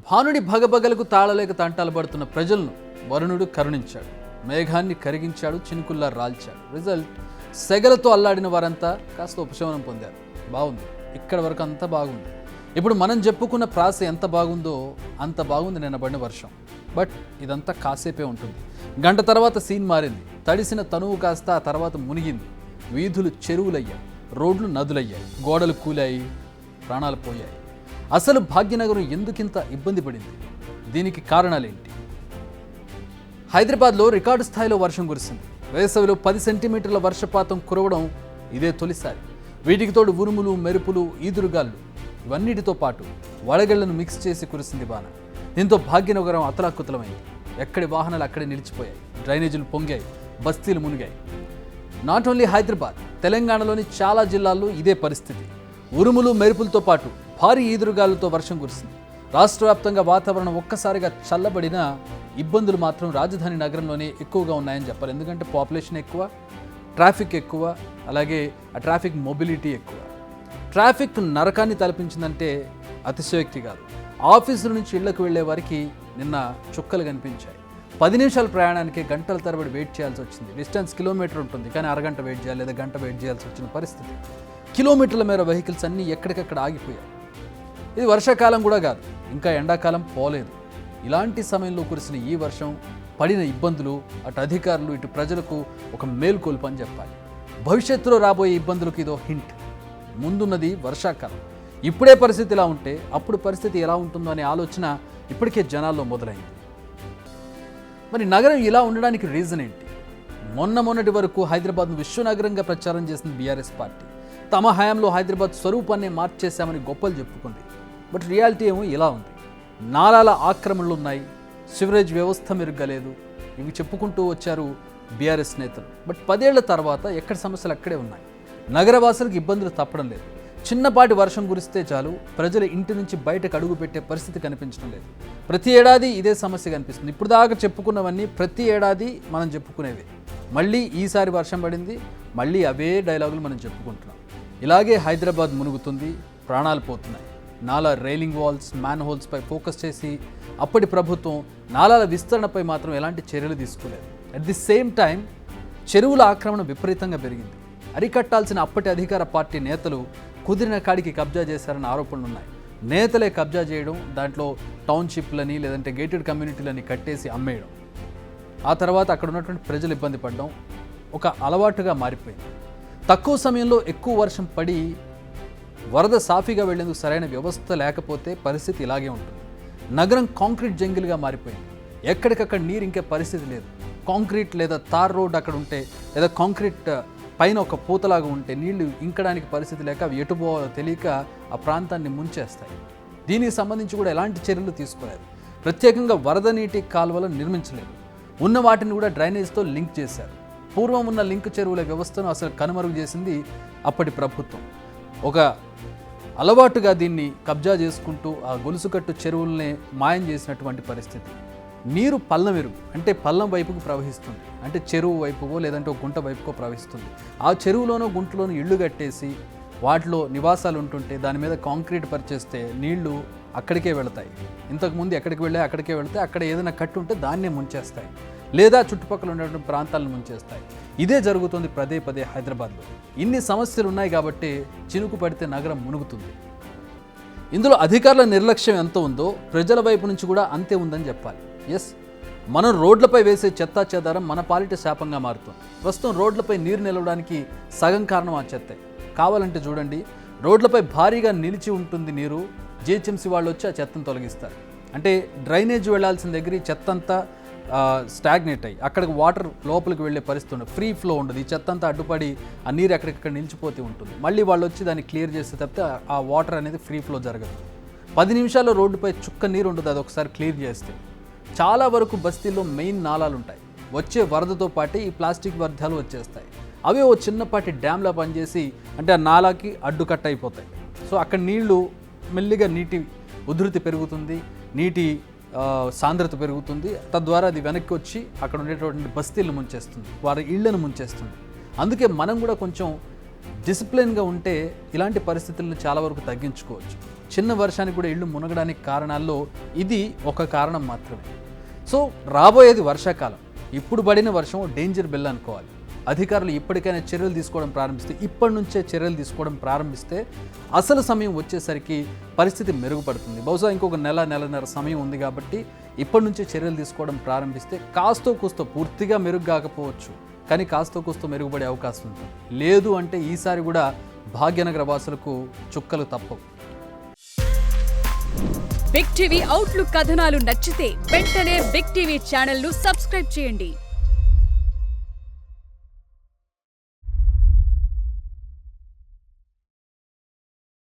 భానుడి భగభగలకు తాళలేక తంటాలు పడుతున్న ప్రజలను వరుణుడు కరుణించాడు. మేఘాన్ని కరిగించాడు, చినుకుల్లా రాల్చాడు. రిజల్ట్, సెగలతో అల్లాడిన వారంతా కాస్త ఉపశమనం పొందారు. బాగుంది, ఇక్కడ వరకు అంతా బాగుంది. ఇప్పుడు మనం చెప్పుకున్న ప్రాస ఎంత బాగుందో అంత బాగుంది నిన్న పడిన వర్షం. బట్ ఇదంతా కాసేపే ఉంటుంది. గంట తర్వాత సీన్ మారింది. తడిసిన తనువు కాస్త ఆ తర్వాత మునిగింది. వీధులు చెరువులయ్యాయి, రోడ్లు నదులయ్యాయి, గోడలు కూలాయి, ప్రాణాలు పోయాయి. అసలు భాగ్యనగరం ఎందుకింత ఇబ్బంది పడింది? దీనికి కారణాలేంటి? హైదరాబాద్లో రికార్డు స్థాయిలో వర్షం కురిసింది. వేసవిలో 10 సెంటీమీటర్ల వర్షపాతం కురవడం ఇదే తొలిసారి. వీటికి తోడు ఉరుములు, మెరుపులు, ఈదురుగాళ్ళు, ఇవన్నిటితో పాటు వడగళ్లను మిక్స్ చేసి కురిసింది వాన. దీంతో భాగ్యనగరం అతలాకుతలమైంది. ఎక్కడి వాహనాలు అక్కడే నిలిచిపోయాయి, డ్రైనేజీలు పొంగాయి, బస్తీలు మునిగాయి. నాట్ ఓన్లీ హైదరాబాద్, తెలంగాణలోని చాలా జిల్లాల్లో ఇదే పరిస్థితి. ఉరుములు, మెరుపులతో పాటు భారీ ఈదురుగాలతో వర్షం కురిసింది. రాష్ట్ర వ్యాప్తంగా వాతావరణం ఒక్కసారిగా చల్లబడినా ఇబ్బందులు మాత్రం రాజధాని నగరంలోనే ఎక్కువగా ఉన్నాయని చెప్పాలి. ఎందుకంటే పాపులేషన్ ఎక్కువ, ట్రాఫిక్ ఎక్కువ, అలాగే ఆ ట్రాఫిక్ మొబిలిటీ ఎక్కువ. ట్రాఫిక్ నరకాన్ని తలపించిందంటే అతిశయోక్తి కాదు. ఆఫీసుల నుంచి ఇళ్లకు వెళ్లే వారికి నిన్న చుక్కలు కనిపించాయి. 10 నిమిషాల ప్రయాణానికి గంటల తరబడి వెయిట్ చేయాల్సి వచ్చింది. డిస్టెన్స్ కిలోమీటర్ ఉంటుంది, కానీ అరగంట వెయిట్ చేయాలి లేదా గంట వెయిట్ చేయాల్సి వచ్చిన పరిస్థితి. కిలోమీటర్ల మేర వెహికల్స్ అన్నీ ఎక్కడికక్కడ ఆగిపోయాయి. ఇది వర్షాకాలం కూడా కాదు, ఇంకా ఎండాకాలం పోలేదు. ఇలాంటి సమయంలో కురిసిన ఈ వర్షం, పడిన ఇబ్బందులు అటు అధికారులు ఇటు ప్రజలకు ఒక మేల్కొల్పు అని చెప్పాలి. భవిష్యత్తులో రాబోయే ఇబ్బందులకు ఇదో హింట్. ముందున్నది వర్షాకాలం. ఇప్పుడే పరిస్థితి ఇలా ఉంటే అప్పుడు పరిస్థితి ఎలా ఉంటుందో అనే ఆలోచన ఇప్పటికే జనాల్లో మొదలైంది. మరి నగరం ఇలా ఉండడానికి రీజన్ ఏంటి? మొన్నటి వరకు హైదరాబాద్ను విశ్వనగరంగా ప్రచారం చేసింది బీఆర్ఎస్ పార్టీ. తమ హయాంలో హైదరాబాద్ స్వరూపాన్ని మార్చేశామని గొప్పలు చెప్పుకుంది. బట్ రియాలిటీ ఏమో ఇలా ఉంది. నాలాల ఆక్రమణలు ఉన్నాయి, సివరేజ్ వ్యవస్థ మెరుగ్గలేదు, ఇవి చెప్పుకుంటూ వచ్చారు బీఆర్ఎస్ నేతలు. బట్ 10 ఏళ్ల తర్వాత ఎక్కడి సమస్యలు అక్కడే ఉన్నాయి. నగరవాసులకు ఇబ్బందులు తప్పడం లేదు. చిన్నపాటి వర్షం కురిస్తే చాలు ప్రజలు ఇంటి నుంచి బయటకు అడుగు పెట్టే పరిస్థితి కనిపించడం లేదు. ప్రతి ఏడాది ఇదే సమస్య కనిపిస్తుంది. ఇప్పుడు దాకా చెప్పుకున్నవన్నీ ప్రతి ఏడాది మనం చెప్పుకునేవి. మళ్ళీ ఈసారి వర్షం పడింది, మళ్ళీ అవే డైలాగులు మనం చెప్పుకుంటున్నాం. ఇలాగే హైదరాబాద్ మునుగుతుంది, ప్రాణాలు పోతున్నాయి. నాలా రైలింగ్ వాల్స్, మ్యాన్ హోల్స్పై ఫోకస్ చేసి అప్పటి ప్రభుత్వం నాలాల విస్తరణపై మాత్రం ఎలాంటి చర్యలు తీసుకోలేదు. అట్ ది సేమ్ టైం చెరువుల ఆక్రమణ విపరీతంగా పెరిగింది. అరికట్టాల్సిన అప్పటి అధికార పార్టీ నేతలు కుదిరిన కాడికి కబ్జా చేశారన్న ఆరోపణలు ఉన్నాయి. నేతలే కబ్జా చేయడం, దాంట్లో టౌన్షిప్లని లేదంటే గేటెడ్ కమ్యూనిటీలని కట్టేసి అమ్మేయడం, ఆ తర్వాత అక్కడ ఉన్నటువంటి ప్రజలు ఇబ్బంది పడడం ఒక అలవాటుగా మారిపోయింది. తక్కువ సమయంలో ఎక్కువ వర్షం పడి వరద సాఫీగా వెళ్లేందుకు సరైన వ్యవస్థ లేకపోతే పరిస్థితి ఇలాగే ఉంటుంది. నగరం కాంక్రీట్ జంగిల్గా మారిపోయింది. ఎక్కడికక్కడ నీరు ఇంకే పరిస్థితి లేదు. కాంక్రీట్ లేదా తార్ రోడ్ అక్కడ ఉంటే, లేదా కాంక్రీట్ పైన ఒక పూతలాగా ఉంటే నీళ్లు ఇంకడానికి పరిస్థితి లేక అవి ఎటు పోవాలో తెలియక ఆ ప్రాంతాన్ని ముంచేస్తాయి. దీనికి సంబంధించి కూడా ఎలాంటి చర్యలు తీసుకోలేదు. ప్రత్యేకంగా వరద నీటి కాలువలను నిర్మించలేదు. ఉన్న వాటిని కూడా డ్రైనేజ్తో లింక్ చేశారు. పూర్వం ఉన్న లింక్ చెరువుల వ్యవస్థను అసలు కనుమరుగు చేసింది అప్పటి ప్రభుత్వం. ఒక అలవాటుగా దీన్ని కబ్జా చేసుకుంటూ ఆ గొలుసుకట్టు చెరువులనే మాయం చేసినటువంటి పరిస్థితి. నీరు పల్లం వెరుగు అంటే పల్లం వైపుకు ప్రవహిస్తుంది, అంటే చెరువు వైపుకో లేదంటే ఒక గుంట వైపుకో ప్రవహిస్తుంది. ఆ చెరువులోనో గుంటలోనో ఇళ్ళు కట్టేసి వాటిలో నివాసాలు ఉంటుంటే దాని మీద కాంక్రీట్ పరిచేస్తే నీళ్లు అక్కడికే వెళతాయి. ఇంతకుముందు ఎక్కడికి వెళ్ళాయి అక్కడికే వెళతాయి. అక్కడ ఏదైనా కట్టు ఉంటే దాన్నే ముంచేస్తాయి, లేదా చుట్టుపక్కల ఉన్నటువంటి ప్రాంతాలను ముంచేస్తాయి. ఇదే జరుగుతుంది పదే హైదరాబాద్లో. ఇన్ని సమస్యలు ఉన్నాయి కాబట్టి చినుకు పడితే నగరం మునుగుతుంది. ఇందులో అధికారుల నిర్లక్ష్యం ఎంత ఉందో ప్రజల వైపు నుంచి కూడా అంతే ఉందని చెప్పాలి. ఎస్, మనం రోడ్లపై వేసే చెత్తా చెదారం మన పాలిట శాపంగా మారుతుంది. ప్రస్తుతం రోడ్లపై నీరు నిలవడానికి సగం కారణం ఆ చెత్తే. కావాలంటే చూడండి, రోడ్లపై భారీగా నిలిచి ఉంటుంది నీరు. జిహెచ్ఎంసీ వాళ్ళు వచ్చి ఆ చెత్తను తొలగిస్తారు. అంటే డ్రైనేజ్ వెళ్లాల్సిన దగ్గర ఈ చెత్త అంతా స్టాగ్నేట్ అయ్యి అక్కడికి వాటర్ లోపలికి వెళ్ళే పరిస్థితి ఉండదు, ఫ్రీ ఫ్లో ఉండదు. ఈ చెత్త అంతా అడ్డుపడి ఆ నీరు ఎక్కడికక్కడ నిలిచిపోతూ ఉంటుంది. మళ్ళీ వాళ్ళు వచ్చి దాన్ని క్లియర్ చేస్తే తప్పితే ఆ వాటర్ అనేది ఫ్రీ ఫ్లో జరగదు. 10 నిమిషాల్లో రోడ్డుపై చుక్క నీరు ఉండదు అది ఒకసారి క్లియర్ చేస్తే. చాలా వరకు బస్తీల్లో మెయిన్ నాలాలు ఉంటాయి. వచ్చే వరదతో పాటు ఈ ప్లాస్టిక్ వ్యర్థాలు వచ్చేస్తాయి. అవే ఓ చిన్నపాటి డ్యామ్లా పనిచేసి అంటే ఆ నాలాకి అడ్డుకట్ట అయిపోతాయి. సో అక్కడ నీళ్లు మెల్లిగా నీటి ఉధృతి పెరుగుతుంది, నీటి సాంద్రత పెరుగుతుంది. తద్వారా అది వెనక్కి వచ్చి అక్కడ ఉండేటువంటి బస్తీలను ముంచేస్తుంది, వారి ఇళ్లను ముంచేస్తుంది. అందుకే మనం కూడా కొంచెం డిసిప్లిన్గా ఉంటే ఇలాంటి పరిస్థితులను చాలా వరకు తగ్గించుకోవచ్చు. చిన్న వర్షానికి కూడా ఇళ్ళు మునగడానికి కారణాల్లో ఇది ఒక కారణం మాత్రమే. సో రాబోయేది వర్షాకాలం. ఇప్పుడు పడిన వర్షం డేంజర్ బెల్ అనుకోవాలి. అధికారులు ఇప్పటికైనా చర్యలు తీసుకోవడం ప్రారంభిస్తే, ఇప్పటి నుంచే చర్యలు తీసుకోవడం ప్రారంభిస్తే అసలు సమయం వచ్చేసరికి పరిస్థితి మెరుగుపడుతుంది. బహుశా ఇంకొక నెలన్నర సమయం ఉంది కాబట్టి ఇప్పటి నుంచే చర్యలు తీసుకోవడం ప్రారంభిస్తే కాస్తో కూస్తో, పూర్తిగా మెరుగు కాకపోవచ్చు కానీ కాస్తో కూస్తో మెరుగుపడే అవకాశం ఉంటుంది. లేదు అంటే ఈసారి కూడా భాగ్యనగర వాసులకు చుక్కలు తప్పవు. బిగ్ టీవీ అవుట్లుక్ కథనాలు నచ్చితే వెంటనే బిగ్ టీవీ ఛానల్ ను సబ్స్క్రైబ్ చేయండి.